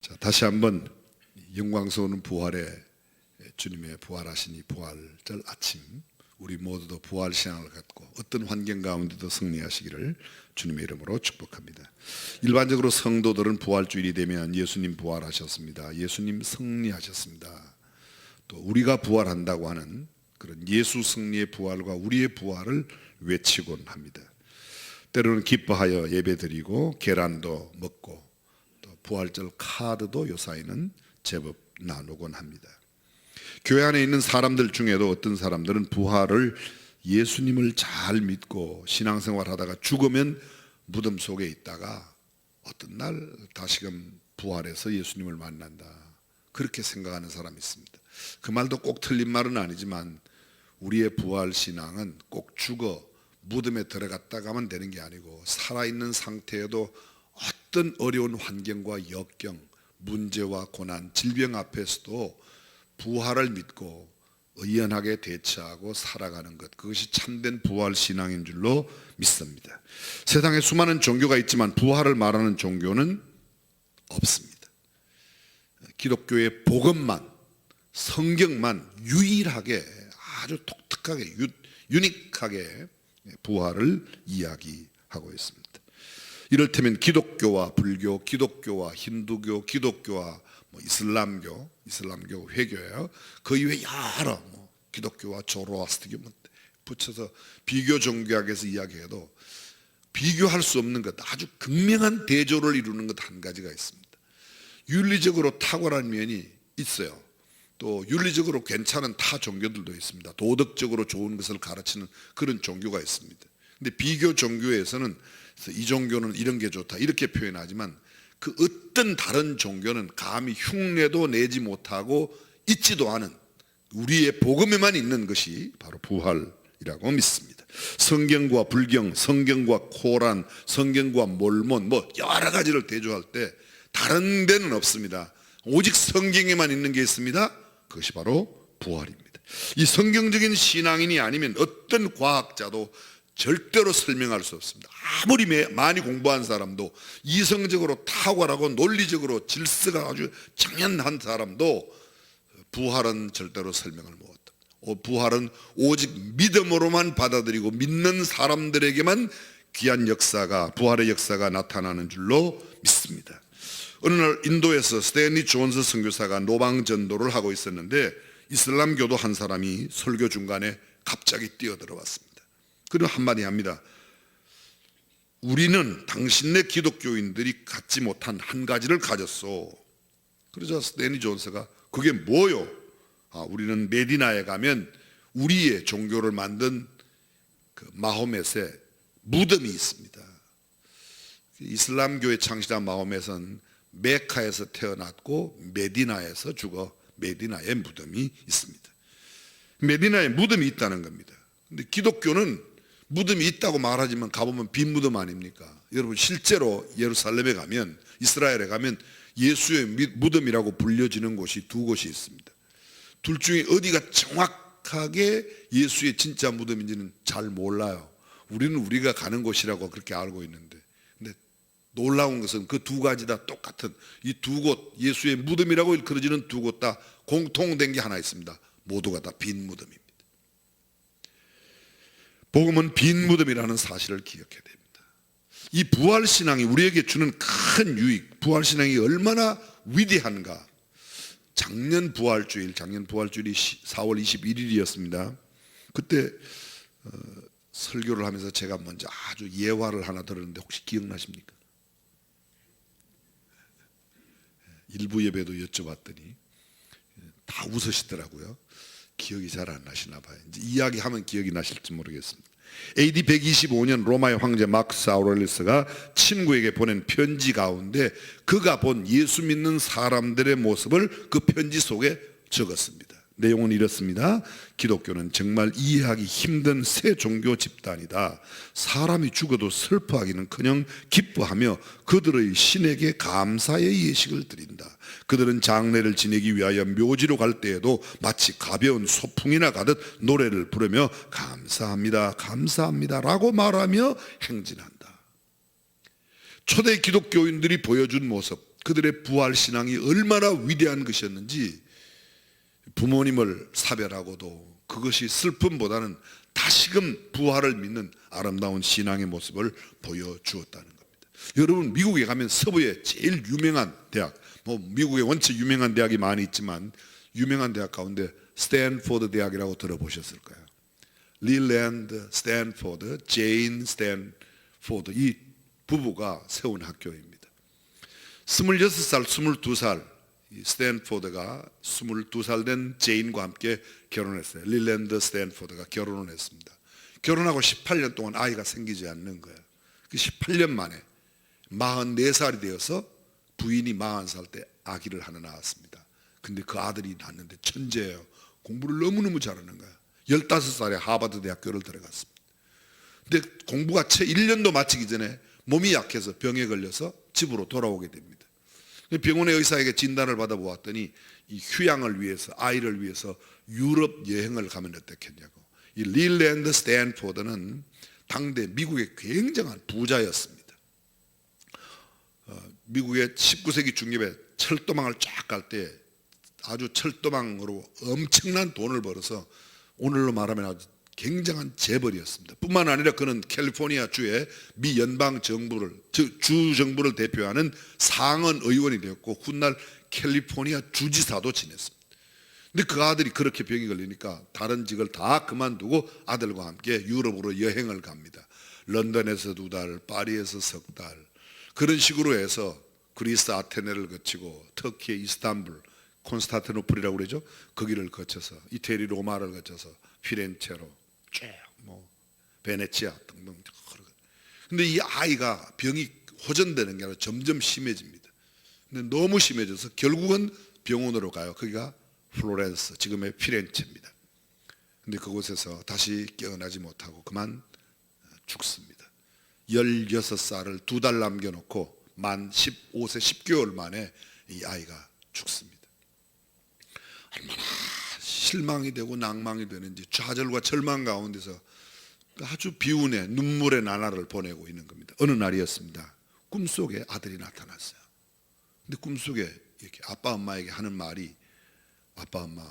자, 다시 한번 영광스러운 부활의 주님의 부활하신 이 부활절 아침, 우리 모두도 부활 신앙을 갖고 어떤 환경 가운데도 승리하시기를 주님의 이름으로 축복합니다. 일반적으로 성도들은 부활주일이 되면 예수님 부활하셨습니다, 예수님 승리하셨습니다, 또 우리가 부활한다고 하는 그런 예수 승리의 부활과 우리의 부활을 외치곤 합니다. 때로는 기뻐하여 예배드리고 계란도 먹고 또 부활절 카드도 요사이는 제법 나누곤 합니다. 교회 안에 있는 사람들 중에도 어떤 사람들은 부활을 예수님을 잘 믿고 신앙생활 하다가 죽으면 무덤 속에 있다가 어떤 날 다시금 부활해서 예수님을 만난다, 그렇게 생각하는 사람이 있습니다. 그 말도 꼭 틀린 말은 아니지만 우리의 부활 신앙은 꼭 죽어 무덤에 들어갔다가 하면 되는 게 아니고 살아있는 상태에도 어떤 어려운 환경과 역경, 문제와 고난, 질병 앞에서도 부활을 믿고 의연하게 대처하고 살아가는 것, 그것이 참된 부활 신앙인 줄로 믿습니다. 세상에 수많은 종교가 있지만 부활을 말하는 종교는 없습니다. 기독교의 복음만, 성경만 유일하게 아주 독특하게 유니크하게 부활을 이야기하고 있습니다. 이를테면 기독교와 불교, 기독교와 힌두교, 기독교와 이슬람교 회교예요. 그 이외에 여러 기독교와 조로아스트교 붙여서 비교 종교학에서 이야기해도 비교할 수 없는 것, 아주 극명한 대조를 이루는 것 한 가지가 있습니다. 윤리적으로 탁월한 면이 있어요. 또 윤리적으로 괜찮은 타 종교들도 있습니다. 도덕적으로 좋은 것을 가르치는 그런 종교가 있습니다. 근데 비교 종교에서는 이 종교는 이런 게 좋다 이렇게 표현하지만 그 어떤 다른 종교는 감히 흉내도 내지 못하고 있지도 않은 우리의 복음에만 있는 것이 바로 부활이라고 믿습니다. 성경과 불경, 성경과 코란, 성경과 몰몬 여러 가지를 대조할 때 다른 데는 없습니다. 오직 성경에만 있는 게 있습니다. 그것이 바로 부활입니다. 이 성경적인 신앙인이 아니면 어떤 과학자도 절대로 설명할 수 없습니다. 아무리 많이 공부한 사람도, 이성적으로 탁월하고 논리적으로 질서가 아주 정연한 사람도 부활은 절대로 설명을 못합니다. 부활은 오직 믿음으로만 받아들이고 믿는 사람들에게만 귀한 역사가, 부활의 역사가 나타나는 줄로 믿습니다. 어느 날 인도에서 스탠리 존스 선교사가 노방전도를 하고 있었는데 이슬람교도 한 사람이 설교 중간에 갑자기 뛰어들어왔습니다. 그리고 한마디 합니다. 우리는 당신네 기독교인들이 갖지 못한 한 가지를 가졌어. 그러자 스탠리 존스가 그게 뭐요? 우리는 메디나에 가면 우리의 종교를 만든 그 마호멧의 무덤이 있습니다. 이슬람교의 창시자 마호멧은 메카에서 태어났고 메디나에서 죽어 메디나에 무덤이 있습니다. 메디나에 무덤이 있다는 겁니다. 근데 기독교는 무덤이 있다고 말하지만 가보면 빈 무덤 아닙니까? 여러분 실제로 예루살렘에 가면, 이스라엘에 가면 예수의 무덤이라고 불려지는 곳이 두 곳이 있습니다. 둘 중에 어디가 정확하게 예수의 진짜 무덤인지는 잘 몰라요. 우리는 우리가 가는 곳이라고 그렇게 알고 있는데, 근데 놀라운 것은 그 두 가지 다 똑같은 이 두 곳, 예수의 무덤이라고 일컬어지는 두 곳 다 공통된 게 하나 있습니다. 모두가 다 빈 무덤입니다. 복음은 빈 무덤이라는 사실을 기억해야 됩니다. 이 부활신앙이 우리에게 주는 큰 유익, 부활신앙이 얼마나 위대한가. 작년 부활주일이 4월 21일이었습니다. 그때 설교를 하면서 제가 먼저 아주 예화를 하나 들었는데 혹시 기억나십니까? 일부 예배도 여쭤봤더니 다 웃으시더라고요. 기억이 잘 안 나시나 봐요. 이제 이야기하면 기억이 나실지 모르겠습니다. AD 125년 로마의 황제 마크스 아우렐리스가 친구에게 보낸 편지 가운데 그가 본 예수 믿는 사람들의 모습을 그 편지 속에 적었습니다. 내용은 이렇습니다. 기독교는 정말 이해하기 힘든 새 종교 집단이다. 사람이 죽어도 슬퍼하기는커녕 기뻐하며 그들의 신에게 감사의 예식을 드린다. 그들은 장례를 지내기 위하여 묘지로 갈 때에도 마치 가벼운 소풍이나 가듯 노래를 부르며 감사합니다, 감사합니다 라고 말하며 행진한다. 초대 기독교인들이 보여준 모습, 그들의 부활 신앙이 얼마나 위대한 것이었는지 부모님을 사별하고도 그것이 슬픔보다는 다시금 부활을 믿는 아름다운 신앙의 모습을 보여주었다는 겁니다. 여러분, 미국에 가면 서부의 제일 유명한 대학, 미국에 원체 유명한 대학이 많이 있지만 유명한 대학 가운데 스탠포드 대학이라고 들어보셨을까요? 릴랜드 스탠포드, 제인 스탠포드, 이 부부가 세운 학교입니다. 26살, 22살 스탠포드가 22살 된 제인과 함께 결혼했어요. 릴랜드 스탠포드가 결혼을 했습니다. 결혼하고 18년 동안 아이가 생기지 않는 거예요. 그 18년 만에 44살이 되어서 부인이 40살 때 아기를 하나 낳았습니다. 근데 그 아들이 낳았는데 천재예요. 공부를 너무너무 잘하는 거예요. 15살에 하버드 대학교를 들어갔습니다. 근데 공부가 채 1년도 마치기 전에 몸이 약해서 병에 걸려서 집으로 돌아오게 됩니다. 병원의 의사에게 진단을 받아보았더니 이 휴양을 위해서, 아이를 위해서 유럽 여행을 가면 어떻겠냐고. 이 릴랜드 스탠포드는 당대 미국의 굉장한 부자였습니다. 미국의 19세기 중엽에 철도망을 쫙 갈 때 아주 철도망으로 엄청난 돈을 벌어서 오늘로 말하면 아주 굉장한 재벌이었습니다. 뿐만 아니라 그는 캘리포니아 주의 미 연방 정부를, 즉 주 정부를 대표하는 상원 의원이 되었고 훗날 캘리포니아 주지사도 지냈습니다. 근데 그 아들이 그렇게 병이 걸리니까 다른 직을 다 그만두고 아들과 함께 유럽으로 여행을 갑니다. 런던에서 2달, 파리에서 3달, 그런 식으로 해서 그리스 아테네를 거치고 터키의 이스탄불, 콘스탄티노플이라고 그러죠. 거기를 거쳐서 이태리 로마를 거쳐서 피렌체로 쭉 베네치아 등등. 근데 이 아이가 병이 호전되는 게 아니라 점점 심해집니다. 근데 너무 심해져서 결국은 병원으로 가요. 거기가 플로렌스, 지금의 피렌체입니다. 근데 그곳에서 다시 깨어나지 못하고 그만 죽습니다. 16살을 2달 남겨놓고 만 15세 10개월 만에 이 아이가 죽습니다. 얼마나 실망이 되고 낭망이 되는지 좌절과 절망 가운데서 아주 비운의 눈물의 나날을 보내고 있는 겁니다. 어느 날이었습니다. 꿈속에 아들이 나타났어요. 근데 꿈속에 이렇게 아빠 엄마에게 하는 말이, 아빠 엄마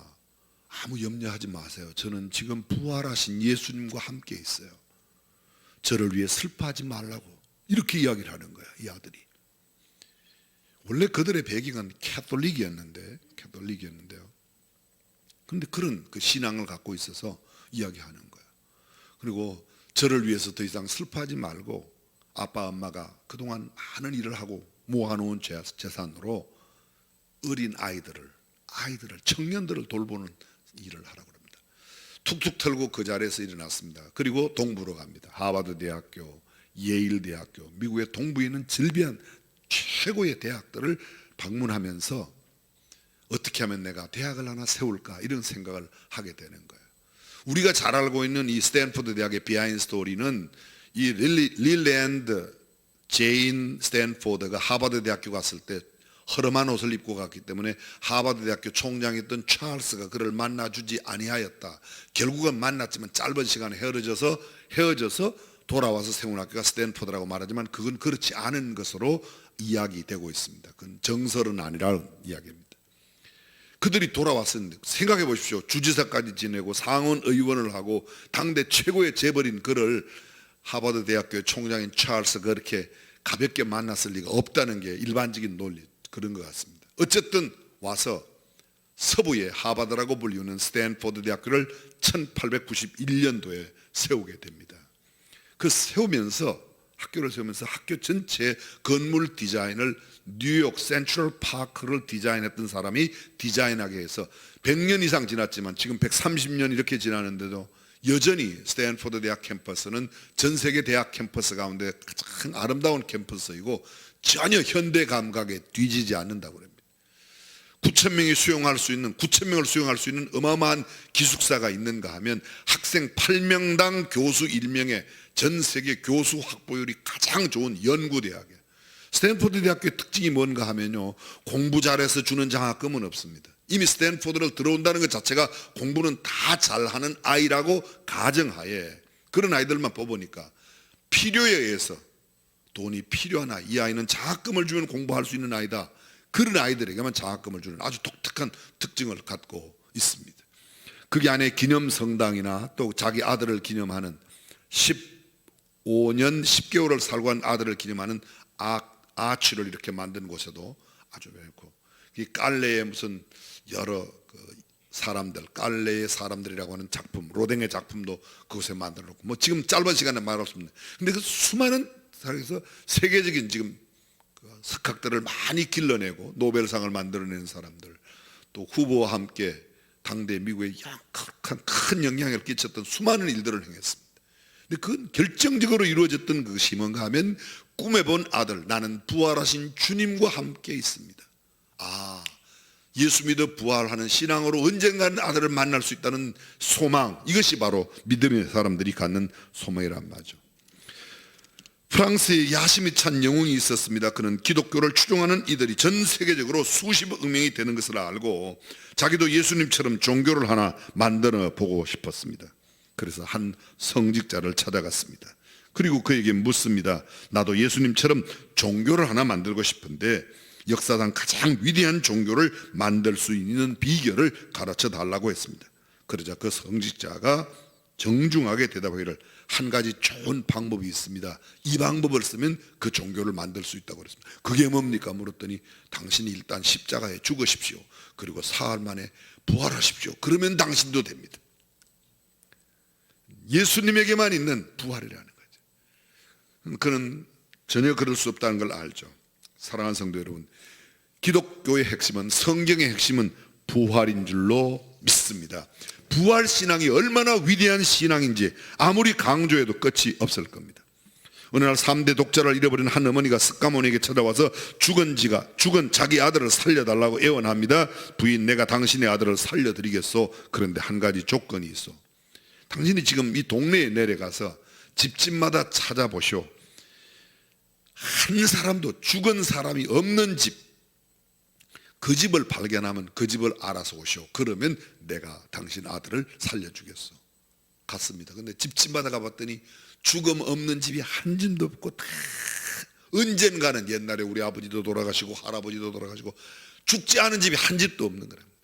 아무 염려하지 마세요. 저는 지금 부활하신 예수님과 함께 있어요. 저를 위해 슬퍼하지 말라고 이렇게 이야기를 하는 거야, 이 아들이. 원래 그들의 배경은 캐톨릭이었는데요. 근데 그런 그 신앙을 갖고 있어서 이야기하는 거예요. 그리고 저를 위해서 더 이상 슬퍼하지 말고 아빠 엄마가 그동안 많은 일을 하고 모아놓은 재산으로 어린 아이들을 청년들을 돌보는 일을 하라고 합니다. 툭툭 털고 그 자리에서 일어났습니다. 그리고 동부로 갑니다. 하버드 대학교, 예일 대학교, 미국의 동부에 있는 즐비한 최고의 대학들을 방문하면서 어떻게 하면 내가 대학을 하나 세울까 이런 생각을 하게 되는 거예요. 우리가 잘 알고 있는 이 스탠포드 대학의 비하인드 스토리는 이 릴랜드 제인 스탠포드가 하버드 대학교 갔을 때 허름한 옷을 입고 갔기 때문에 하버드 대학교 총장이었던 찰스가 그를 만나주지 아니하였다. 결국은 만났지만 짧은 시간에 헤어져서 돌아와서 세운 학교가 스탠포드라고 말하지만 그건 그렇지 않은 것으로 이야기되고 있습니다. 그건 정설은 아니라는 이야기입니다. 그들이 돌아왔었는데 생각해 보십시오. 주지사까지 지내고 상원 의원을 하고 당대 최고의 재벌인 그를 하버드 대학교의 총장인 찰스가 그렇게 가볍게 만났을 리가 없다는 게 일반적인 논리, 그런 것 같습니다. 어쨌든 와서 서부의 하버드라고 불리우는 스탠포드 대학교를 1891년도에 세우게 됩니다. 그 학교를 세우면서 학교 전체 건물 디자인을 뉴욕 센트럴 파크를 디자인했던 사람이 디자인하게 해서 100년 이상 지났지만 지금 130년 이렇게 지나는데도 여전히 스탠포드 대학 캠퍼스는 전 세계 대학 캠퍼스 가운데 가장 아름다운 캠퍼스이고 전혀 현대 감각에 뒤지지 않는다고 합니다. 9,000명을 수용할 수 있는 어마어마한 기숙사가 있는가 하면 학생 8명당 교수 1명의 전 세계 교수 확보율이 가장 좋은 연구대학이에요. 스탠포드 대학교의 특징이 뭔가 하면요, 공부 잘해서 주는 장학금은 없습니다. 이미 스탠포드를 들어온다는 것 자체가 공부는 다 잘하는 아이라고 가정하에 그런 아이들만 뽑으니까 필요에 의해서 돈이 필요한 아이, 이 아이는 장학금을 주면 공부할 수 있는 아이다, 그런 아이들에게만 장학금을 주는 아주 독특한 특징을 갖고 있습니다. 그게 안에 기념성당이나 또 자기 아들을 기념하는 15년 10개월을 살고 한 아들을 기념하는 아치를 이렇게 만든 곳에도 아주 많고, 이 깔레의 무슨 여러 사람들, 깔레의 사람들이라고 하는 작품, 로댕의 작품도 그곳에 만들어 놓고, 뭐 지금 짧은 시간에 말할 수 없는데, 근데 그 수많은 사람에서 세계적인 지금 석학들을 많이 길러내고 노벨상을 만들어내는 사람들, 또 후보와 함께 당대 미국에 큰 영향을 끼쳤던 수많은 일들을 행했습니다. 근데 그건 결정적으로 이루어졌던 그것이 뭔가 하면 꿈에 본 아들, 나는 부활하신 주님과 함께 있습니다. 예수 믿어 부활하는 신앙으로 언젠가는 아들을 만날 수 있다는 소망, 이것이 바로 믿음의 사람들이 갖는 소망이란 말이죠. 프랑스에 야심이 찬 영웅이 있었습니다. 그는 기독교를 추종하는 이들이 전 세계적으로 수십억 명이 되는 것을 알고 자기도 예수님처럼 종교를 하나 만들어 보고 싶었습니다. 그래서 한 성직자를 찾아갔습니다. 그리고 그에게 묻습니다. 나도 예수님처럼 종교를 하나 만들고 싶은데 역사상 가장 위대한 종교를 만들 수 있는 비결을 가르쳐 달라고 했습니다. 그러자 그 성직자가 정중하게 대답하기를, 한 가지 좋은 방법이 있습니다. 이 방법을 쓰면 그 종교를 만들 수 있다고 그랬습니다. 그게 뭡니까? 물었더니, 당신이 일단 십자가에 죽으십시오. 그리고 사흘 만에 부활하십시오. 그러면 당신도 됩니다. 예수님에게만 있는 부활이라는 거죠. 그는 전혀 그럴 수 없다는 걸 알죠. 사랑하는 성도 여러분, 기독교의 핵심은, 성경의 핵심은 부활인 줄로 믿습니다. 부활 신앙이 얼마나 위대한 신앙인지 아무리 강조해도 끝이 없을 겁니다. 어느 날 3대 독자를 잃어버린 한 어머니가 석가모니에게 찾아와서 죽은 자기 아들을 살려달라고 애원합니다. 부인, 내가 당신의 아들을 살려드리겠소. 그런데 한 가지 조건이 있어. 당신이 지금 이 동네에 내려가서 집집마다 찾아보시오. 한 사람도 죽은 사람이 없는 집, 그 집을 발견하면 그 집을 알아서 오시오. 그러면 내가 당신 아들을 살려주겠어. 갔습니다. 근데 집집마다 가봤더니 죽음 없는 집이 한 집도 없고, 다 언젠가는, 옛날에 우리 아버지도 돌아가시고 할아버지도 돌아가시고 죽지 않은 집이 한 집도 없는 거랍니다.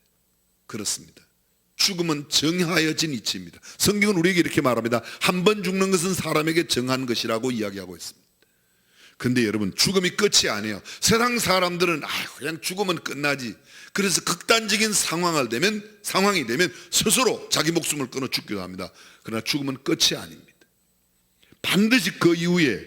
그렇습니다. 죽음은 정하여진 이치입니다. 성경은 우리에게 이렇게 말합니다. 한 번 죽는 것은 사람에게 정한 것이라고 이야기하고 있습니다. 근데 여러분, 죽음이 끝이 아니에요. 세상 사람들은 그냥 죽으면 끝나지, 그래서 극단적인 상황이 되면 스스로 자기 목숨을 끊어 죽기도 합니다. 그러나 죽음은 끝이 아닙니다. 반드시 그 이후에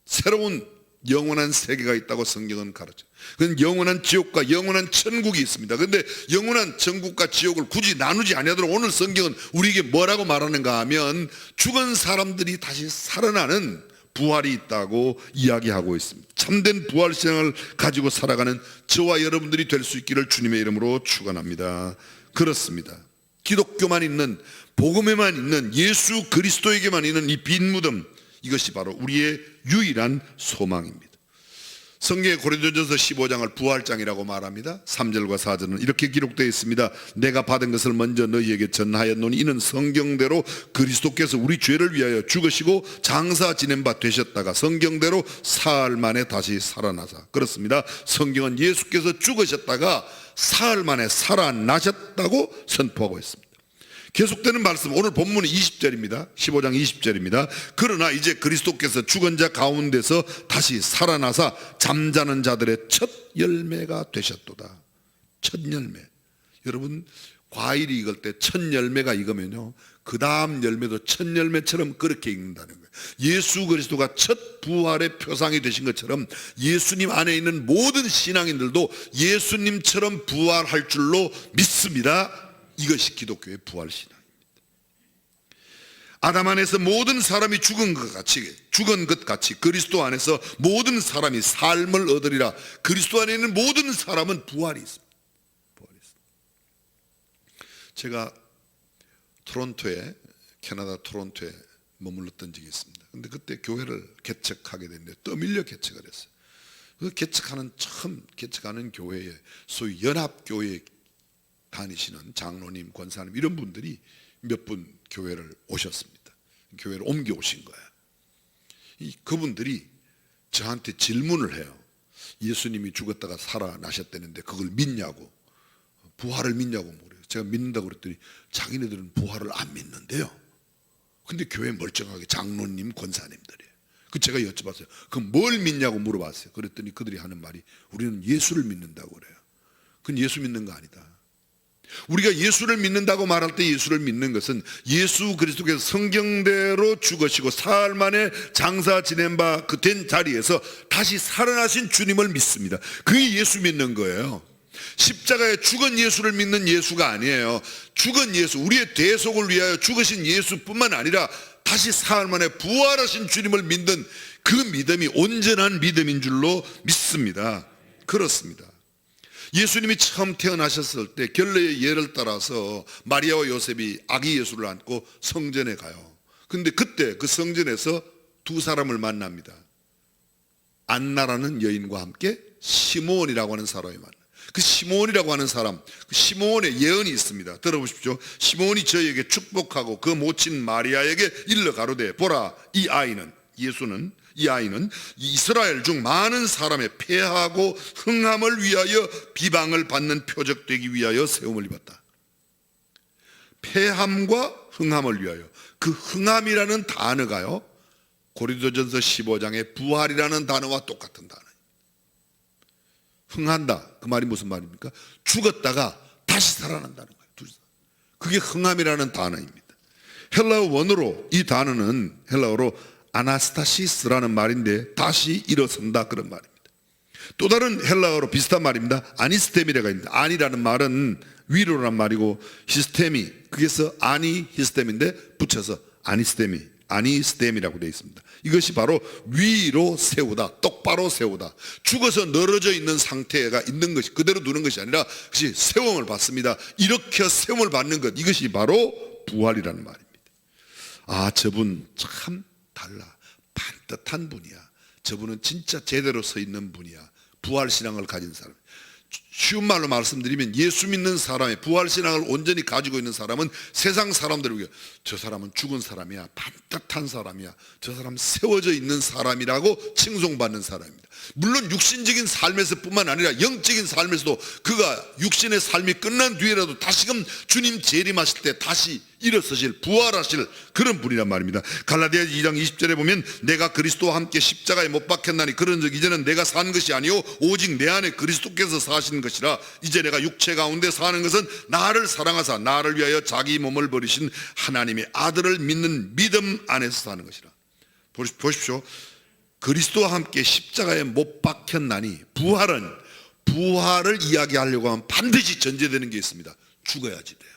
새로운 영원한 세계가 있다고 성경은 가르쳐요. 그건 영원한 지옥과 영원한 천국이 있습니다. 그런데 영원한 천국과 지옥을 굳이 나누지 아니하도록 오늘 성경은 우리에게 뭐라고 말하는가 하면, 죽은 사람들이 다시 살아나는 부활이 있다고 이야기하고 있습니다. 참된 부활 신앙을 가지고 살아가는 저와 여러분들이 될 수 있기를 주님의 이름으로 축원합니다. 그렇습니다. 기독교만 있는, 복음에만 있는, 예수 그리스도에게만 있는 이 빈 무덤, 이것이 바로 우리의 유일한 소망입니다. 성경의 고린도전서 15장을 부활장이라고 말합니다. 3절과 4절은 이렇게 기록되어 있습니다. 내가 받은 것을 먼저 너희에게 전하였노니 이는 성경대로 그리스도께서 우리 죄를 위하여 죽으시고 장사 지낸 바 되셨다가 성경대로 사흘 만에 다시 살아나사. 그렇습니다. 성경은 예수께서 죽으셨다가 사흘 만에 살아나셨다고 선포하고 있습니다. 계속되는 말씀, 오늘 본문은 20절입니다. 15장 20절입니다. 그러나 이제 그리스도께서 죽은 자 가운데서 다시 살아나사 잠자는 자들의 첫 열매가 되셨도다. 첫 열매. 여러분, 과일이 익을 때 첫 열매가 익으면요, 그 다음 열매도 첫 열매처럼 그렇게 익는다는 거예요. 예수 그리스도가 첫 부활의 표상이 되신 것처럼 예수님 안에 있는 모든 신앙인들도 예수님처럼 부활할 줄로 믿습니다. 이것이 기독교의 부활 신앙입니다. 아담 안에서 모든 사람이 죽은 것 같이 그리스도 안에서 모든 사람이 삶을 얻으리라. 그리스도 안에 있는 모든 사람은 부활이 있습니다. 제가 캐나다 토론토에 머물렀던 적이 있습니다. 근데 그때 교회를 개척하게 됐는데 떠밀려 개척을 했어요. 처음 개척하는 교회에 소위 연합교회 다니시는 장로님, 권사님 이런 분들이 몇 분 교회를 오셨습니다. 교회를 옮겨 오신 거예요. 그분들이 저한테 질문을 해요. 예수님이 죽었다가 살아나셨다는데 그걸 믿냐고, 부활을 믿냐고 물어요. 제가 믿는다고 그랬더니 자기네들은 부활을 안 믿는데요. 근데 교회 멀쩡하게 장로님, 권사님들이에요. 그 제가 여쭤봤어요. 그럼 뭘 믿냐고 물어봤어요. 그랬더니 그들이 하는 말이 우리는 예수를 믿는다고 그래요. 그건 예수 믿는 거 아니다. 우리가 예수를 믿는다고 말할 때 예수를 믿는 것은 예수 그리스도께서 성경대로 죽으시고 사흘 만에 장사 지낸 바 그 된 자리에서 다시 살아나신 주님을 믿습니다. 그게 예수 믿는 거예요. 십자가에 죽은 예수를 믿는 예수가 아니에요. 죽은 예수, 우리의 대속을 위하여 죽으신 예수뿐만 아니라 다시 사흘 만에 부활하신 주님을 믿는 그 믿음이 온전한 믿음인 줄로 믿습니다. 그렇습니다. 예수님이 처음 태어나셨을 때 결례의 예를 따라서 마리아와 요셉이 아기 예수를 안고 성전에 가요. 근데 그때 그 성전에서 두 사람을 만납니다. 안나라는 여인과 함께 시므온이라고 하는 사람이 만나요. 그 시므온이라고 하는 사람, 그 시므온의 예언이 있습니다. 들어보십시오. 시므온이 저에게 축복하고 그 모친 마리아에게 일러 가로되 보라, 이 아이는, 예수는, 이 아이는 이스라엘 중 많은 사람의 폐하고 흥함을 위하여 비방을 받는 표적되기 위하여 세움을 입었다. 폐함과 흥함을 위하여. 그 흥함이라는 단어가요, 고린도전서 15장의 부활이라는 단어와 똑같은 단어예요. 흥한다, 그 말이 무슨 말입니까? 죽었다가 다시 살아난다는 거예요. 그게 흥함이라는 단어입니다. 헬라어 원어로 이 단어는 헬라어로 아나스타시스라는 말인데 다시 일어선다, 그런 말입니다. 또 다른 헬라어로 비슷한 말입니다. 아니스테미라가 있습니다. 아니라는 말은 위로란 말이고 히스테미, 그게서 아니 히스템인데 붙여서 아니스템이라고 되어 있습니다. 이것이 바로 위로 세우다, 똑바로 세우다. 죽어서 늘어져 있는 상태가 있는 것이, 그대로 두는 것이 아니라 그것이 세움을 받습니다. 일으켜 세움을 받는 것, 이것이 바로 부활이라는 말입니다. 아, 저분 참 달라, 반듯한 분이야. 저분은 진짜 제대로 서 있는 분이야. 부활신앙을 가진 사람. 쉬운 말로 말씀드리면 예수 믿는 사람의 부활신앙을 온전히 가지고 있는 사람은 세상 사람들에게 저 사람은 죽은 사람이야, 반듯한 사람이야, 저 사람 세워져 있는 사람이라고 칭송받는 사람입니다. 물론 육신적인 삶에서 뿐만 아니라 영적인 삶에서도 그가 육신의 삶이 끝난 뒤에라도 다시금 주님 재림하실 때 다시 일어서실, 부활하실 그런 분이란 말입니다. 갈라디아 2장 20절에 보면 내가 그리스도와 함께 십자가에 못 박혔나니 그런즉 이제는 내가 산 것이 아니요 오직 내 안에 그리스도께서 사시는 것이라. 이제 내가 육체 가운데 사는 것은 나를 사랑하사 나를 위하여 자기 몸을 버리신 하나님의 아들을 믿는 믿음 안에서 사는 것이라. 보십시오. 그리스도와 함께 십자가에 못 박혔나니, 부활을 이야기하려고 하면 반드시 전제되는 게 있습니다. 죽어야지 돼요.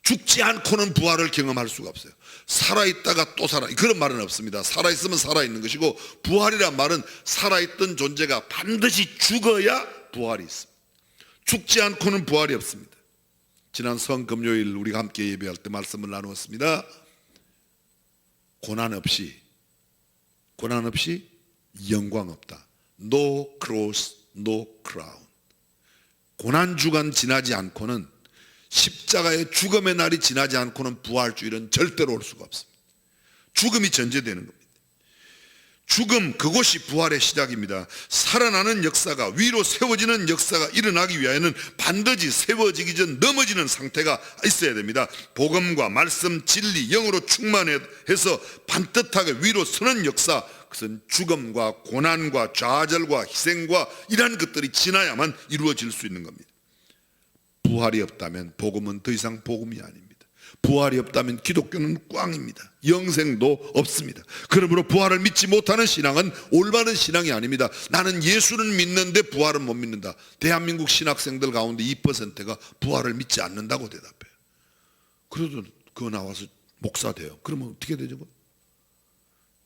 죽지 않고는 부활을 경험할 수가 없어요. 살아있다가 또 그런 말은 없습니다. 살아있으면 살아있는 것이고, 부활이란 말은 살아있던 존재가 반드시 죽어야 부활이 있습니다. 죽지 않고는 부활이 없습니다. 지난 성금요일 우리가 함께 예배할 때 말씀을 나누었습니다. 고난 없이 영광 없다. No cross, no crown. 고난 주간 지나지 않고는, 십자가의 죽음의 날이 지나지 않고는 부활주일은 절대로 올 수가 없습니다. 죽음이 전제되는 겁니다. 죽음, 그것이 부활의 시작입니다. 살아나는 역사가, 위로 세워지는 역사가 일어나기 위하여는 반드시 세워지기 전 넘어지는 상태가 있어야 됩니다. 복음과 말씀, 진리, 영으로 충만해서 반듯하게 위로 서는 역사, 그것은 죽음과 고난과 좌절과 희생과 이러한 것들이 지나야만 이루어질 수 있는 겁니다. 부활이 없다면 복음은 더 이상 복음이 아닙니다. 부활이 없다면 기독교는 꽝입니다. 영생도 없습니다. 그러므로 부활을 믿지 못하는 신앙은 올바른 신앙이 아닙니다. 나는 예수는 믿는데 부활은 못 믿는다. 대한민국 신학생들 가운데 2%가 부활을 믿지 않는다고 대답해요. 그래도 그거 나와서 목사 돼요. 그러면 어떻게 되죠?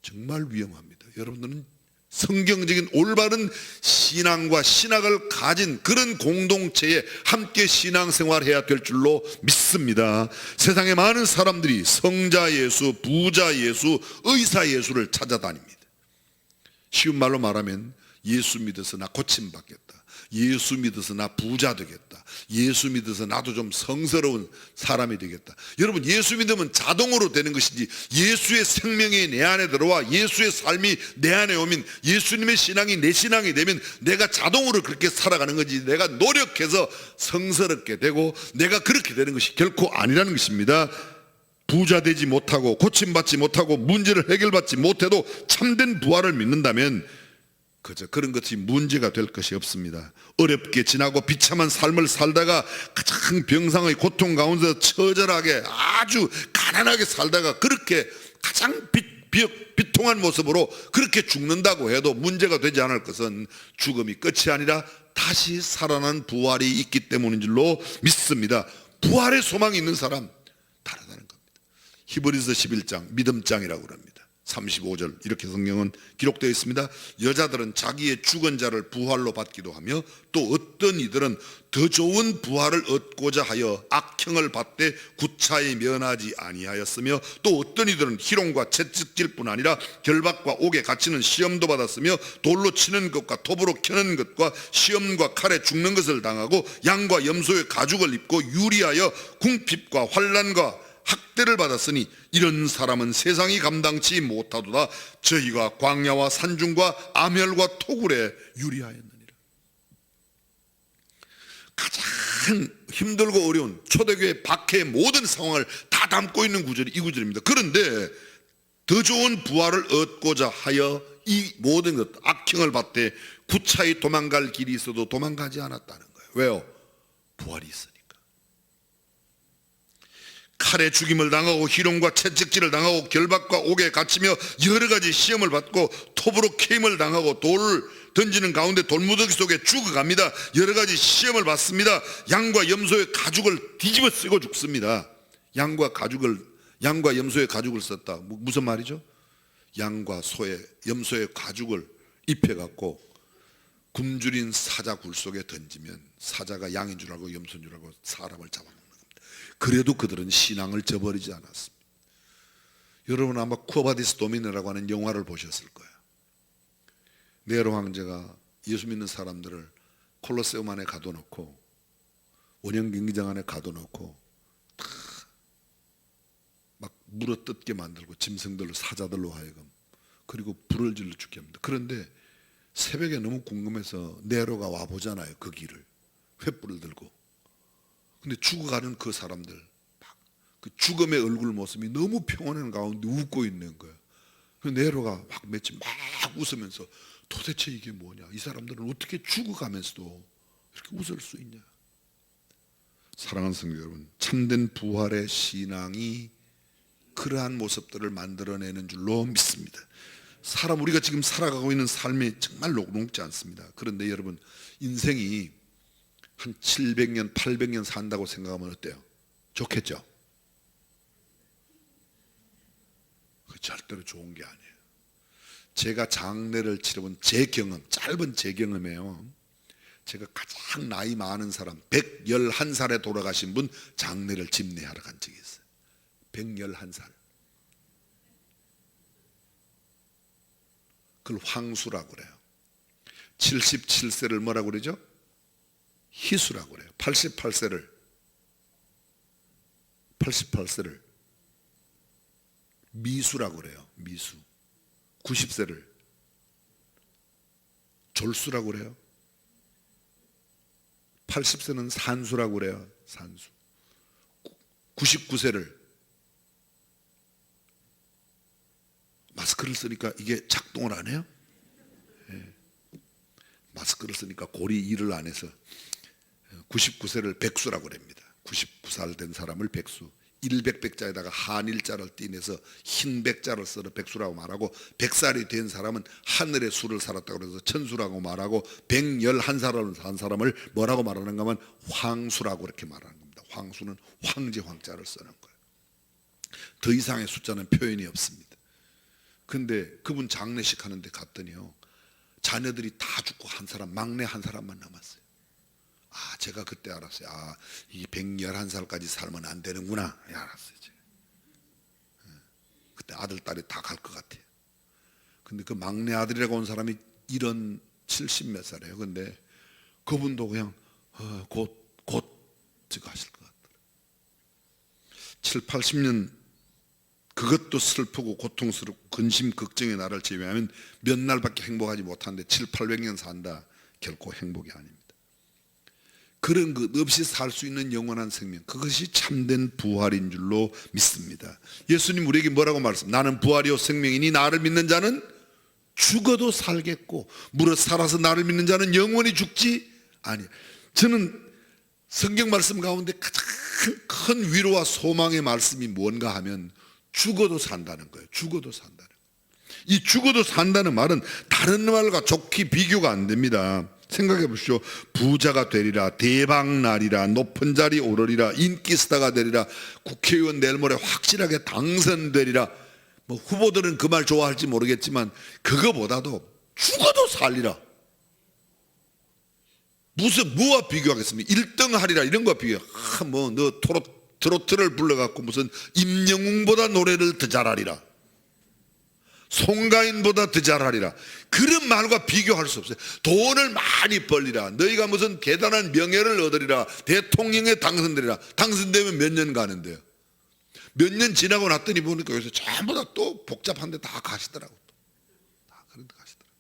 정말 위험합니다. 여러분들은 성경적인 올바른 신앙과 신학을 가진 그런 공동체에 함께 신앙생활해야 될 줄로 믿습니다. 세상에 많은 사람들이 성자 예수, 부자 예수, 의사 예수를 찾아다닙니다. 쉬운 말로 말하면 예수 믿어서 나 고침받겠다, 예수 믿어서 나 부자 되겠다, 예수 믿어서 나도 좀 성스러운 사람이 되겠다. 여러분, 예수 믿으면 자동으로 되는 것이지, 예수의 생명이 내 안에 들어와 예수의 삶이 내 안에 오면, 예수님의 신앙이 내 신앙이 되면 내가 자동으로 그렇게 살아가는 거지, 내가 노력해서 성스럽게 되고 내가 그렇게 되는 것이 결코 아니라는 것입니다. 부자 되지 못하고 고침받지 못하고 문제를 해결받지 못해도 참된 부활을 믿는다면 그저 그런 것이 문제가 될 것이 없습니다. 어렵게 지나고 비참한 삶을 살다가 가장 병상의 고통 가운데서 처절하게 아주 가난하게 살다가 그렇게 가장 비통한 모습으로 그렇게 죽는다고 해도 문제가 되지 않을 것은 죽음이 끝이 아니라 다시 살아난 부활이 있기 때문인 줄로 믿습니다. 부활의 소망이 있는 사람 다르다는 겁니다. 히브리서 11장 믿음장이라고 합니다. 35절 이렇게 성경은 기록되어 있습니다. 여자들은 자기의 죽은 자를 부활로 받기도 하며 또 어떤 이들은 더 좋은 부활을 얻고자 하여 악형을 받되 구차히 면하지 아니하였으며 또 어떤 이들은 희롱과 채찍질 뿐 아니라 결박과 옥에 갇히는 시험도 받았으며 돌로 치는 것과 톱으로 켜는 것과 시험과 칼에 죽는 것을 당하고 양과 염소의 가죽을 입고 유리하여 궁핍과 환난과 학대를 받았으니 이런 사람은 세상이 감당치 못하도다. 저희가 광야와 산중과 암혈과 토굴에 유리하였느니라. 가장 힘들고 어려운 초대교회 박해의 모든 상황을 다 담고 있는 구절이 이 구절입니다. 그런데 더 좋은 부활을 얻고자 하여 이 모든 것, 악형을 받되 구차히 도망갈 길이 있어도 도망가지 않았다는 거예요. 왜요? 부활이 있으니. 칼에 죽임을 당하고 희롱과 채찍질을 당하고 결박과 옥에 갇히며 여러 가지 시험을 받고 톱으로 캐임을 당하고 돌을 던지는 가운데 돌무더기 속에 죽어갑니다. 여러 가지 시험을 받습니다. 양과 염소의 가죽을 뒤집어 쓰고 죽습니다. 양과 염소의 가죽을 썼다. 무슨 말이죠? 양과 염소의 가죽을 입혀갖고 굶주린 사자 굴 속에 던지면 사자가 양인 줄 알고 염소인 줄 알고 사람을 잡아먹는 겁니다. 그래도 그들은 신앙을 저버리지 않았습니다. 여러분 아마 쿠어바디스 도미네라고 하는 영화를 보셨을 거예요. 네로 황제가 예수 믿는 사람들을 콜로세움 안에 가둬놓고 원형 경기장 안에 가둬놓고 다 막 물어뜯게 만들고 짐승들로 사자들로 하여금 그리고 불을 질러 죽게 합니다. 그런데 새벽에 너무 궁금해서 네로가 와보잖아요. 그 길을 횃불을 들고. 근데 죽어가는 그 사람들, 그 죽음의 얼굴 모습이 너무 평온한 가운데 웃고 있는 거예요. 네로가 막 며칠 막 웃으면서 도대체 이게 뭐냐? 이 사람들은 어떻게 죽어가면서도 이렇게 웃을 수 있냐? 사랑하는 성도 여러분, 참된 부활의 신앙이 그러한 모습들을 만들어내는 줄로 믿습니다. 우리가 지금 살아가고 있는 삶이 정말 녹록지 않습니다. 그런데 여러분, 인생이 한 700년, 800년 산다고 생각하면 어때요? 좋겠죠? 그 절대로 좋은 게 아니에요. 제가 장례를 치러본 제 경험, 짧은 제 경험이에요. 제가 가장 나이 많은 사람, 111살에 돌아가신 분 장례를 집례하러 간 적이 있어요. 111살. 그걸 황수라고 그래요. 77세를 뭐라고 그러죠? 희수라고 그래요. 88세를 미수라고 그래요. 미수. 90세를 졸수라고 그래요. 80세는 산수라고 그래요. 산수. 99세를 마스크를 쓰니까 이게 작동을 안 해요? 네. 마스크를 쓰니까 골이 일을 안 해서 99세를 백수라고 합니다. 99살 된 사람을 백수. 100백자에다가 한일자를 띠내서 흰 백자를 써서 백수라고 말하고 100살이 된 사람은 하늘의 수를 살았다고 해서 천수라고 말하고 111살을 산 사람을 뭐라고 말하는가 하면 황수라고 이렇게 말하는 겁니다. 황수는 황제 황자를 쓰는 거예요. 더 이상의 숫자는 표현이 없습니다. 근데 그분 장례식 하는데 갔더니요, 자녀들이 다 죽고 막내 한 사람만 남았어요. 아, 제가 그때 알았어요. 아, 이게 111살까지 살면 안 되는구나. 알았어요, 제가. 그때 아들, 딸이 다 갈 것 같아요. 근데 그 막내 아들이라고 온 사람이 70몇 살이에요. 근데 그분도 그냥 곧 하실 것 같더라고요. 7, 80년 그것도 슬프고 고통스럽고 근심 걱정의 나를 제외하면 몇 날밖에 행복하지 못하는데 7, 800년 산다. 결코 행복이 아닙니다. 그런 것 없이 살 수 있는 영원한 생명, 그것이 참된 부활인 줄로 믿습니다. 예수님 우리에게 뭐라고 말씀하십니까? 나는 부활이요 생명이니 나를 믿는 자는 죽어도 살겠고 무릇 살아서 나를 믿는 자는 영원히 죽지 아니. 저는 성경 말씀 가운데 가장 큰 위로와 소망의 말씀이 뭔가 하면 죽어도 산다는 거예요. 죽어도 산다는 거예요. 이 죽어도 산다는 말은 다른 말과 좋게 비교가 안 됩니다. 생각해 보십시오. 부자가 되리라, 대박나리라, 높은 자리 오르리라, 인기스타가 되리라, 국회의원 내일 모레 확실하게 당선되리라. 뭐 후보들은 그 말 좋아할지 모르겠지만 그거보다도 죽어도 살리라. 무슨 뭐와 비교하겠습니까? 1등 하리라 이런 거와 비교해. 뭐 너 트로트를 불러갖고 무슨 임영웅보다 노래를 더 잘하리라, 송가인보다 더 잘하리라, 그런 말과 비교할 수 없어요. 돈을 많이 벌리라, 너희가 무슨 대단한 명예를 얻으리라, 대통령에 당선되리라. 당선되면 몇 년 가는데요. 몇 년 지나고 났더니 보니까 여기서 전부 다 또 복잡한 데 다 가시더라고. 다 그런 데 가시더라고.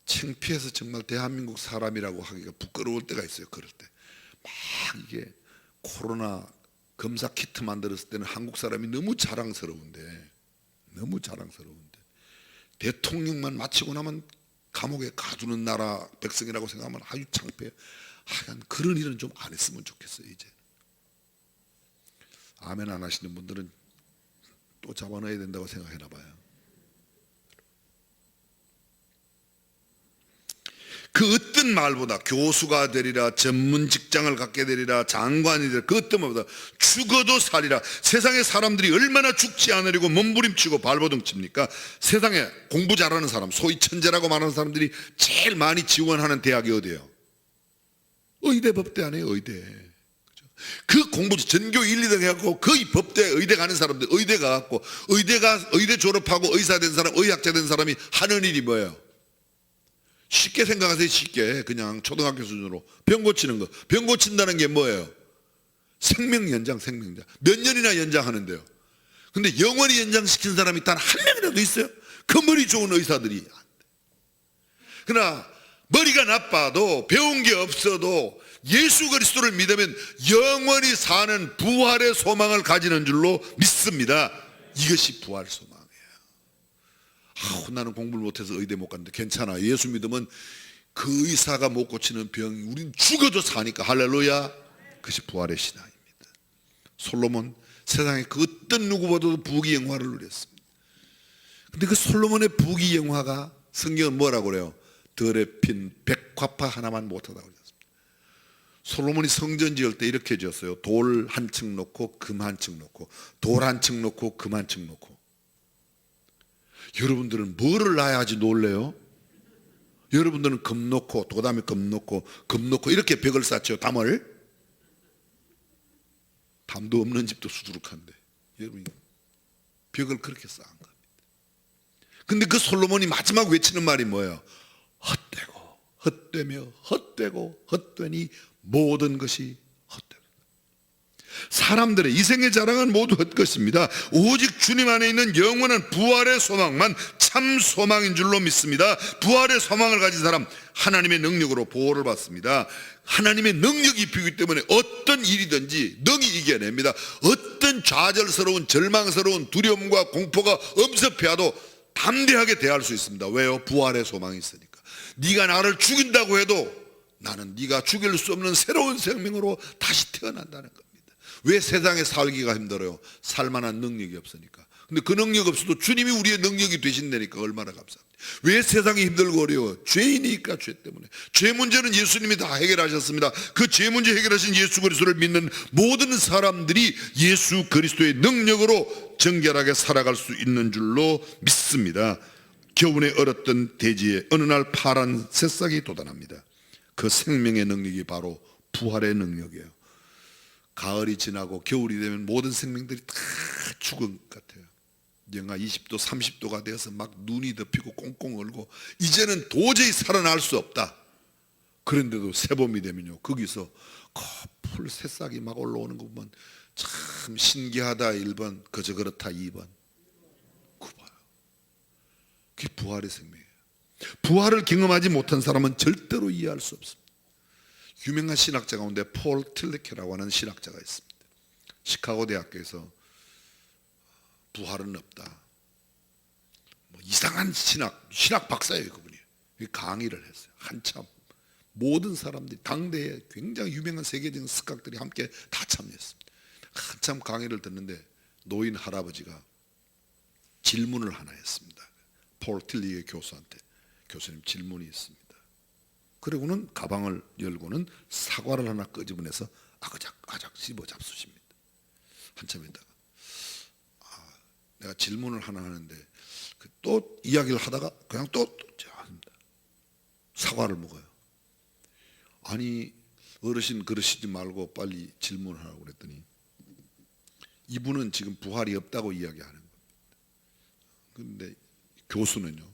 창피해서 정말 대한민국 사람이라고 하기가 부끄러울 때가 있어요. 그럴 때 막 이게 코로나 검사 키트 만들었을 때는 한국 사람이 너무 자랑스러운데 대통령만 마치고 나면 감옥에 가두는 나라 백성이라고 생각하면 아유 창피해. 하여간 그런 일은 좀 안 했으면 좋겠어요. 이제 아멘 안 하시는 분들은 또 잡아넣어야 된다고 생각해나 봐요. 그 어떤 말보다 교수가 되리라, 전문 직장을 갖게 되리라, 장관이 되리라, 그 어떤 말보다 죽어도 살리라. 세상의 사람들이 얼마나 죽지 않으려고 몸부림치고 발버둥 칩니까? 세상에 공부 잘하는 사람, 소위 천재라고 말하는 사람들이 제일 많이 지원하는 대학이 어디예요? 의대 법대 아니에요. 의대. 그 공부 전교 1, 2등 해갖고 거의 법대 의대 가는 사람들, 의대 가갖고 의대 졸업하고 의사 된 사람, 의학자 된 사람이 하는 일이 뭐예요? 쉽게 생각하세요. 쉽게 그냥 초등학교 수준으로 병 고치는 거. 병 고친다는 게 뭐예요? 생명 연장, 생명장. 몇 년이나 연장하는데요. 근데 영원히 연장시킨 사람이 단 한 명이라도 있어요? 그 머리 좋은 의사들이. 그러나 머리가 나빠도 배운 게 없어도 예수 그리스도를 믿으면 영원히 사는 부활의 소망을 가지는 줄로 믿습니다. 이것이 부활 소망이에요. 나는 공부를 못해서 의대 못 갔는데 괜찮아. 예수 믿으면 그 의사가 못 고치는 병 우린 죽어도 사니까 할렐루야. 그것이 부활의 신앙입니다. 솔로몬 세상에 그 어떤 누구보다도 부귀영화를 누렸습니다. 근데 그 솔로몬의 부귀영화가 성경은 뭐라고 그래요? 덜에 핀 백화파 하나만 못하다고 그랬습니다. 솔로몬이 성전 지을 때 이렇게 지었어요. 돌 한 층 놓고 금 한 층 놓고 돌 한 층 놓고 금 한 층 놓고. 여러분들은 뭐를 놔야지 놀래요? 여러분들은 금 놓고 또 다음에 금 놓고 이렇게 벽을 쌓죠. 담도 없는 집도 수두룩한데 여러분 벽을 그렇게 쌓은 겁니다. 근데 그 솔로몬이 마지막 외치는 말이 뭐예요? 헛되고 헛되며 헛되고 헛되니 모든 것이 헛되고. 사람들의 이생의 자랑은 모두 헛것입니다. 오직 주님 안에 있는 영원한 부활의 소망만 참 소망인 줄로 믿습니다. 부활의 소망을 가진 사람 하나님의 능력으로 보호를 받습니다. 하나님의 능력이 있기 때문에 어떤 일이든지 능히 이겨냅니다. 어떤 좌절스러운 절망스러운 두려움과 공포가 엄습해와도 담대하게 대할 수 있습니다. 왜요? 부활의 소망이 있으니까. 네가 나를 죽인다고 해도 나는 네가 죽일 수 없는 새로운 생명으로 다시 태어난다는 겁니다. 왜 세상에 살기가 힘들어요? 살만한 능력이 없으니까. 근데 그 능력 없어도 주님이 우리의 능력이 되신다니까 얼마나 감사합니다. 왜 세상이 힘들고 어려워? 죄이니까. 죄 때문에. 죄 문제는 예수님이 다 해결하셨습니다. 그 죄 문제 해결하신 예수 그리스도를 믿는 모든 사람들이 예수 그리스도의 능력으로 정결하게 살아갈 수 있는 줄로 믿습니다. 겨우내 얼었던 대지에 어느 날 파란 새싹이 돋아납니다. 그 생명의 능력이 바로 부활의 능력이에요. 가을이 지나고 겨울이 되면 모든 생명들이 다 죽은 것 같아요. 영하 20도 30도가 되어서 막 눈이 덮이고 꽁꽁 얼고 이제는 도저히 살아날 수 없다. 그런데도 새봄이 되면요, 거기서 풀 새싹이 막 올라오는 거 보면 참 신기하다 1번, 그저 그렇다 2번. 그거 봐요. 그게 부활의 생명이에요. 부활을 경험하지 못한 사람은 절대로 이해할 수 없습니다. 유명한 신학자 가운데 폴 틸리케라고 하는 신학자가 있습니다. 시카고 대학교에서 부활은 없다, 뭐 이상한 신학 박사예요. 그분이 강의를 했어요. 한참 모든 사람들이, 당대에 굉장히 유명한 세계적인 스각들이 함께 다 참여했습니다. 한참 강의를 듣는데 노인 할아버지가 질문을 하나 했습니다. 폴 틸리케 교수한테, 교수님 질문이 있습니다. 그리고는 가방을 열고는 사과를 하나 끄집어내서 아작 씹어 잡수십니다. 한참 있다가 내가 질문을 하나 하는데 또 이야기를 하다가 그냥 또 합니다. 사과를 먹어요. 아니 어르신 그러시지 말고 빨리 질문을 하라고 그랬더니 이분은 지금 부활이 없다고 이야기하는 겁니다. 그런데 교수는요,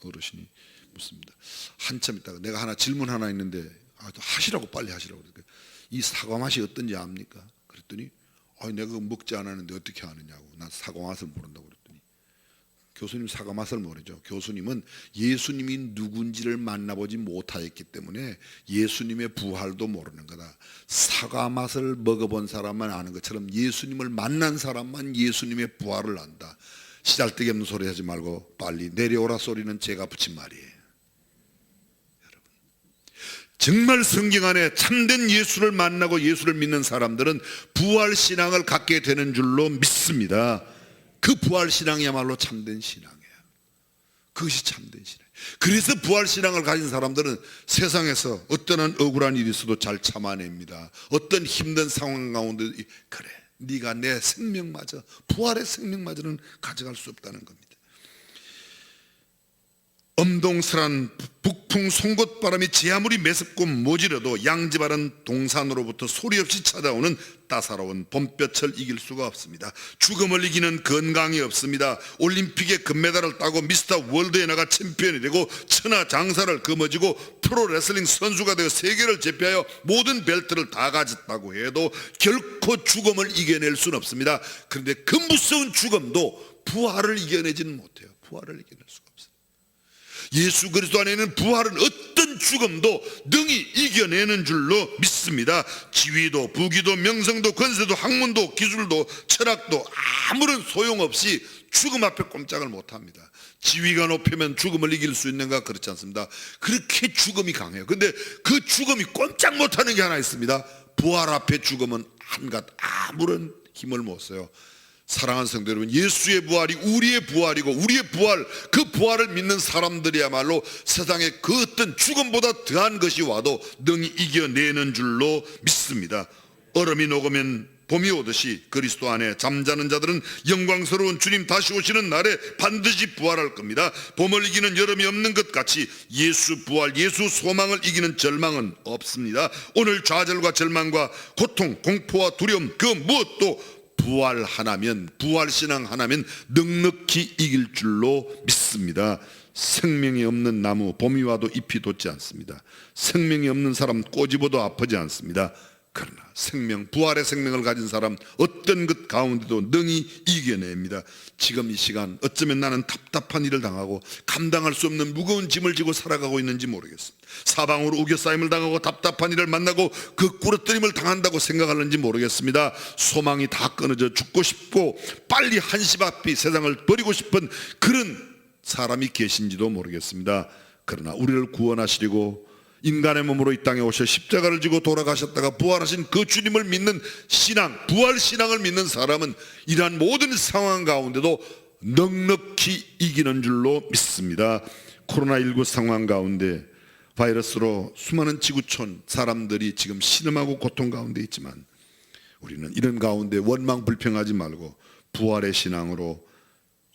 어르신이 묻습니다. 한참 있다가 내가 질문 하나 있는데 하시라고, 빨리 하시라고. 그러니까 이 사과 맛이 어떤지 압니까? 그랬더니 내가 그거 먹지 않았는데 어떻게 아느냐고. 난 사과 맛을 모른다고 그랬더니 교수님 사과 맛을 모르죠. 교수님은 예수님이 누군지를 만나보지 못하였기 때문에 예수님의 부활도 모르는 거다. 사과 맛을 먹어본 사람만 아는 것처럼 예수님을 만난 사람만 예수님의 부활을 안다. 시잘데기 없는 소리 하지 말고 빨리 내려오라 소리는 제가 붙인 말이에요. 여러분, 정말 성경 안에 참된 예수를 만나고 예수를 믿는 사람들은 부활신앙을 갖게 되는 줄로 믿습니다. 그 부활신앙이야말로 참된 신앙이에요. 그것이 참된 신앙. 그래서 부활신앙을 가진 사람들은 세상에서 어떤 억울한 일이 있어도 잘 참아냅니다. 어떤 힘든 상황 가운데 그래, 네가 내 생명마저, 부활의 생명마저는 가져갈 수 없다는 겁니다. 엄동설한 북풍 송곳바람이 제 아무리 매섭고 모지려도 양지바른 동산으로부터 소리 없이 찾아오는 따사로운 봄볕을 이길 수가 없습니다. 죽음을 이기는 건강이 없습니다. 올림픽에 금메달을 따고 미스터 월드에 나가 챔피언이 되고 천하장사를 거머쥐고 프로레슬링 선수가 되어 세계를 제패하여 모든 벨트를 다 가졌다고 해도 결코 죽음을 이겨낼 수는 없습니다. 그런데 그 무서운 죽음도 부활을 이겨내지는 못해요. 부활을 이겨낼 수가 없어요. 예수 그리스도 안에는 부활은 어떤 죽음도 능히 이겨내는 줄로 믿습니다. 지위도 부귀도 명성도 권세도 학문도 기술도 철학도 아무런 소용없이 죽음 앞에 꼼짝을 못합니다. 지위가 높으면 죽음을 이길 수 있는가? 그렇지 않습니다. 그렇게 죽음이 강해요. 근데 그 죽음이 꼼짝 못하는 게 하나 있습니다. 부활 앞에 죽음은 한갓 아무런 힘을 못 써요. 사랑하는 성도 여러분, 예수의 부활이 우리의 부활이고 우리의 부활, 그 부활을 믿는 사람들이야말로 세상에 그 어떤 죽음보다 더한 것이 와도 능히 이겨내는 줄로 믿습니다. 얼음이 녹으면 봄이 오듯이 그리스도 안에 잠자는 자들은 영광스러운 주님 다시 오시는 날에 반드시 부활할 겁니다. 봄을 이기는 여름이 없는 것 같이 예수 부활, 예수 소망을 이기는 절망은 없습니다. 오늘 좌절과 절망과 고통, 공포와 두려움 그 무엇도 부활하나면, 부활신앙 하나면 넉넉히 이길 줄로 믿습니다. 생명이 없는 나무 봄이 와도 잎이 돋지 않습니다. 생명이 없는 사람 꼬집어도 아프지 않습니다. 그러나 생명, 부활의 생명을 가진 사람 어떤 것 가운데도 능히 이겨냅니다. 지금 이 시간 어쩌면 나는 답답한 일을 당하고 감당할 수 없는 무거운 짐을 지고 살아가고 있는지 모르겠습니다. 사방으로 우겨싸임을 당하고 답답한 일을 만나고 그 꾸러뜨림을 당한다고 생각하는지 모르겠습니다. 소망이 다 끊어져 죽고 싶고 빨리 한시바삐 세상을 버리고 싶은 그런 사람이 계신지도 모르겠습니다. 그러나 우리를 구원하시려고 인간의 몸으로 이 땅에 오셔 십자가를 지고 돌아가셨다가 부활하신 그 주님을 믿는 신앙, 부활신앙을 믿는 사람은 이러한 모든 상황 가운데도 넉넉히 이기는 줄로 믿습니다. 코로나19 상황 가운데 바이러스로 수많은 지구촌 사람들이 지금 신음하고 고통 가운데 있지만 우리는 이런 가운데 원망 불평하지 말고 부활의 신앙으로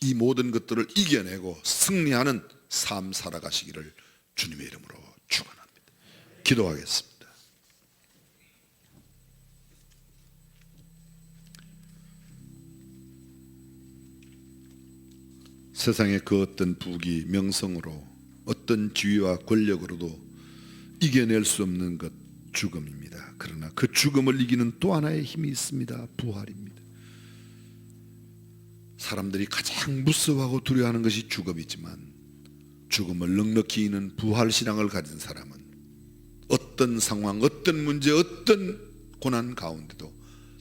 이 모든 것들을 이겨내고 승리하는 삶 살아가시기를 주님의 이름으로 축원합니다. 기도하겠습니다. 세상의 그 어떤 부귀 명성으로 어떤 지위와 권력으로도 이겨낼 수 없는 것 죽음입니다. 그러나 그 죽음을 이기는 또 하나의 힘이 있습니다. 부활입니다. 사람들이 가장 무서워하고 두려워하는 것이 죽음이지만 죽음을 넉넉히 이기는 부활신앙을 가진 사람은 어떤 상황, 어떤 문제, 어떤 고난 가운데도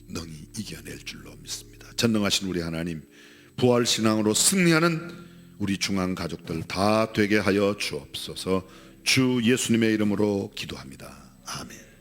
능히 이겨낼 줄로 믿습니다. 전능하신 우리 하나님, 부활신앙으로 승리하는 우리 중앙 가족들 다 되게 하여 주옵소서. 주 예수님의 이름으로 기도합니다. 아멘.